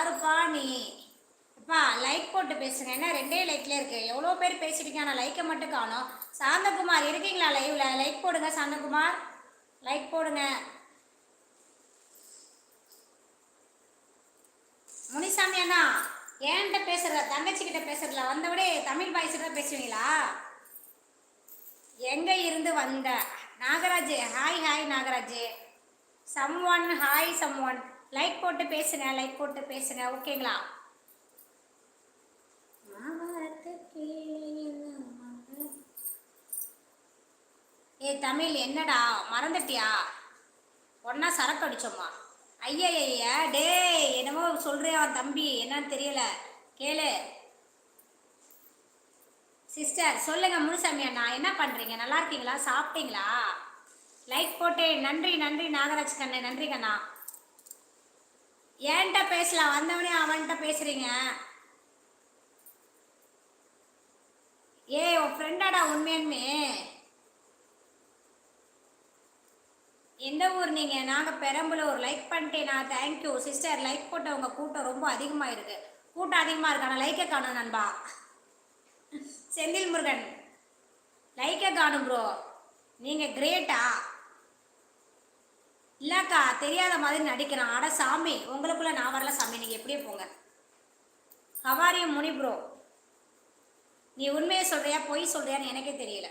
யாருப்பா நீ? அப்பா லைக் போட்டு பேசுங்க. என்ன 2 லைக்ல இருக்கு. எவ்வளோ பேர் பேசிட்டீங்க, ஆனால் லைக்கை மட்டும் காணோம். சாந்தகுமார் இருக்கீங்களா லைவ்ல? லைக் போடுங்க சாந்தகுமார், லைக் போடுங்க. முனிசாமி அண்ணா ஏன்ட்ட பேசுறதா? தங்கச்சி கிட்ட பேசுறதுல வந்தவிட தமிழ் பாய்ஸ் தான் பேசுவீங்களா? எங்க இருந்து வந்த? Nagaraj hi hi Nagaraj. Someone hi someone. Like போட்டு பேசுங்க, லைக் போட்டு பேசுங்க, ஓகேங்களா? ஏ தமிழ் என்னடா மறந்துட்டியா? ஒன்னா சரக்கு அடிச்சோமா? ஐயா டே என்னமோ சொல்றியா தம்பி, என்னன்னு தெரியல, கேளு. சிஸ்டர் சொல்லுங்க முனுசாமி அண்ணா, என்ன பண்றீங்க? நல்லா இருக்கீங்களா? சாப்பிட்டீங்களா? லைக் போட்டேன். நன்றி நன்றி நாகராஜ் கண்ணே, நன்றி கண்ணா. ஏன்ட்ட பேசலாம் வந்தவனே அவன்கிட்ட பேசுறீங்க. ஏ உன் ஃப்ரெண்டாடா உண்மையானுமே? எந்த ஊர் நீங்க? நாங்க பெரம்பலூர். லைக் பண்ணிட்டேனா? Thank you sister. லைக் போட்டவங்க கூட்டம் ரொம்ப அதிகமாக இருக்கு. கூட்டம் அதிகமாக இருக்கு, ஆனால் லைக்கை காணும் நண்பா. செந்தில் முருகன் லைக்கை காணும் ப்ரோ. நீங்க கிரேட்டா? இல்லக்கா தெரியாத மாதிரி நடிக்கிறான். அட சாமி, உங்களுக்குள்ள நான் வரல சாமி, நீங்க எப்படியே போங்க. ஹவாரியும் முனி ப்ரோ, நீ உண்மையை சொல்றியா பொய் சொல்றியான்னு எனக்கே தெரியல.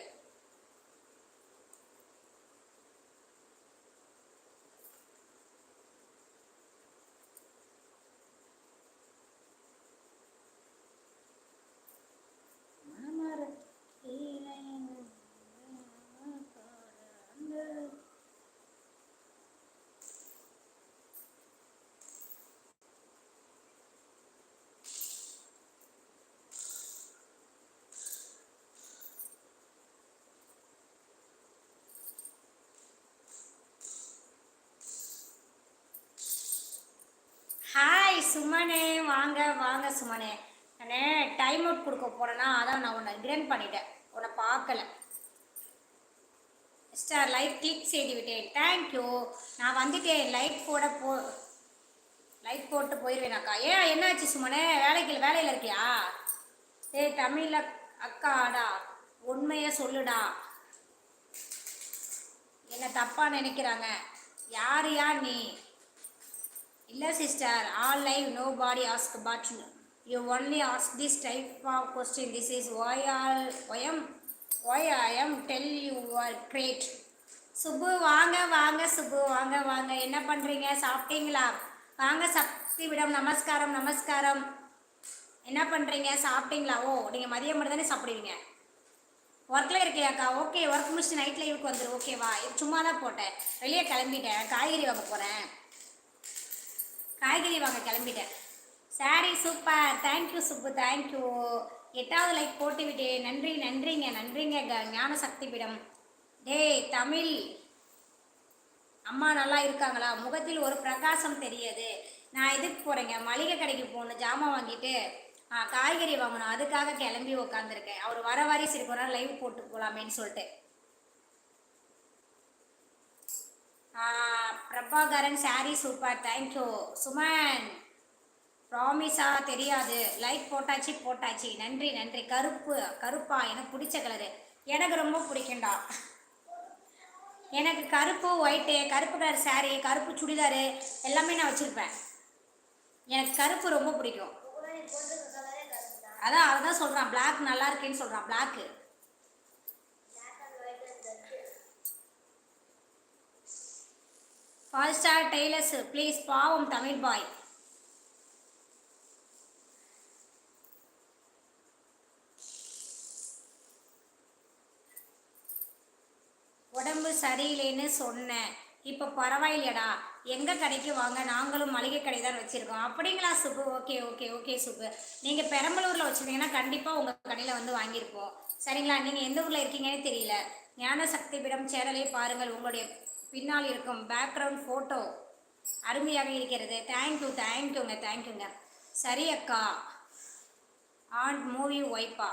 ஹாய் சுமனே, வாங்க வாங்க சுமனே. நானே டைம் அவுட் கொடுக்க போறேன்னா, அதான் நான் உன்னை கிரேன் பண்ணிட்டேன், உன்னை பார்க்கல. ஸ்டார் லைக் கிளிக் செய்து விட்டேன், தேங்க்யூ. நான் வந்துட்டேன். லைக் போட்டு போயிடுவேனாக்கா. ஏன் என்னாச்சு சுமனே? வேலையில் இருக்கியா? ஏய் தமிழ் அக்காடா, உண்மையை சொல்லுடா. என்ன தப்பா நினைக்கிறாங்க. யார் நீ? இல்லை sister, all live nobody ask but you only ask this type of question. This is why I am tell you are great. Subbu வாங்க வாங்க, சுப்பு வாங்க வாங்க. என்ன பண்ணுறீங்க? சாப்பிட்டீங்களா? வாங்க சக்தி விடம். நமஸ்காரம் நமஸ்காரம். என்ன பண்ணுறீங்க? சாப்பிட்டீங்களா? ஓ நீங்கள் மதியம் மட்டும் தானே சாப்பிடுவீங்க? ஒர்க்கில் இருக்கியாக்கா? ஓகே, ஒர்க் முடிச்சுட்டு நைட் லைவுக்கு வந்துடு, ஓகேவா? சும்மா தான் போட்டேன், வெளியே கிளம்பிட்டேன், காய்கறி வாங்க போகிறேன். காய்கறி வாங்க கிளம்பிட்டேன். Sorry super, thank you Subbu, thank you. 8வது லைக் போட்டு விட்டேன். நன்றி நன்றிங்க நன்றிங்க ஞான சக்தி பீடம். டேய் தமிழ் அம்மா நல்லா இருக்காங்களா? முகத்தில் ஒரு பிரகாசம் தெரியுது. நான் இதுக்கு போகிறேங்க, மளிகை கடைக்கு போகணும், ஜாமான் வாங்கிட்டு காய்கறி வாங்கணும், அதுக்காக கிளம்பி உக்காந்துருக்கேன். அவர் வர வாரி சரி போனா லைவ் போட்டு போகலாமேன்னு சொல்லிட்டு. Prabhakaran sorry super, thank you. Suman ப்ராமிஸா தெரியாது. லைக் போட்டாச்சு. நன்றி நன்றி. கருப்பா எனக்கு பிடிச்ச கலரு. எனக்கு ரொம்ப பிடிக்கும்டா. எனக்கு கருப்பு ஒயிட்டு, கருப்பு கலர் சாரி, கருப்பு சுடிதாரு எல்லாமே நான் வச்சுருப்பேன். எனக்கு கருப்பு ரொம்ப பிடிக்கும். அதான் சொல்கிறான், பிளாக் நல்லா இருக்கேன்னு சொல்கிறான். Black 5 star tailors please. பாவம் தமிழ் பாய். உடம்பு சரியில்லைன்னு சொன்னேன், இப்போ பரவாயில்லையடா. எங்கள் கடைக்கு வாங்க, நாங்களும் மளிகை கடை தான் வச்சுருக்கோம். அப்படிங்களா சுப்பு? ஓகே சுப்பு. நீங்கள் பெரம்பலூரில் வச்சுருந்தீங்கன்னா கண்டிப்பாக உங்கள் கடையில் வந்து வாங்கியிருப்போம். சரிங்களா? நீங்கள் எந்த ஊரில் இருக்கீங்கன்னு தெரியல. ஞான சக்தி பீடம் சேனலை பாருங்கள், உங்களுடைய பின்னால் இருக்கும் பேக்ரவுண்ட் ஃபோட்டோ அருமையாக இருக்கிறது. தேங்க்யூங்க. சரி அக்கா. ஆண்ட் மூவி ஒய்ப்பா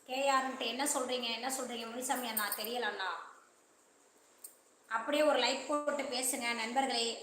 கேஆர்ன்ட்டு என்ன சொல்கிறீங்க முனிசாமி அண்ணா? தெரியலண்ணா. அப்படியே ஒரு லைக் போட்டு பேசுங்க நண்பர்களே.